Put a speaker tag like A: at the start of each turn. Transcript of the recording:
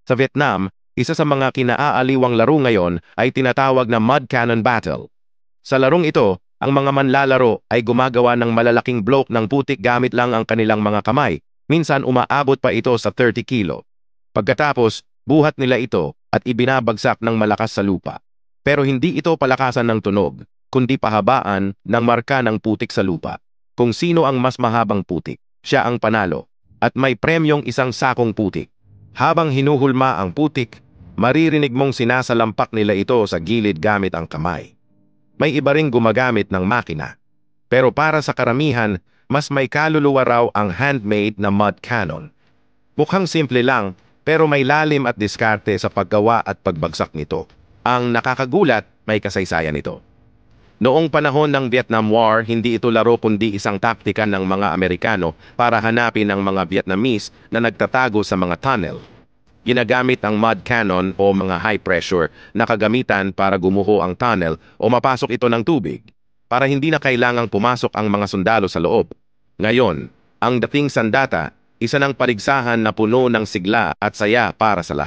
A: Sa Vietnam, isa sa mga kinaaaliwang laro ngayon ay tinatawag na Mud Cannon Battle. Sa larong ito, ang mga manlalaro ay gumagawa ng malalaking bloke ng putik gamit lang ang kanilang mga kamay. Minsan umaabot pa ito sa 30 kilo. Pagkatapos, buhat nila ito at ibinabagsak ng malakas sa lupa. Pero hindi ito palakasan ng tunog, kundi pahabaan ng marka ng putik sa lupa. Kung sino ang mas mahabang putik, siya ang panalo. At may premyong isang sakong putik. Habang hinuhulma ang putik, maririnig mong sinasalampak nila ito sa gilid gamit ang kamay. May iba ring gumagamit ng makina. Pero para sa karamihan, mas may kaluluwa raw ang handmade na mud cannon. Mukhang simple lang, pero may lalim at diskarte sa paggawa at pagbagsak nito. Ang nakakagulat, may kasaysayan ito. Noong panahon ng Vietnam War, hindi ito laro kundi isang taktika ng mga Amerikano para hanapin ang mga Vietnamese na nagtatago sa mga tunnel. Ginagamit ang mud cannon o mga high pressure na kagamitan para gumuho ang tunnel o mapasok ito ng tubig, para hindi na kailangang pumasok ang mga sundalo sa loob. Ngayon, ang dating sandata, isa ng paligsahan na puno ng sigla at saya para sa lahat.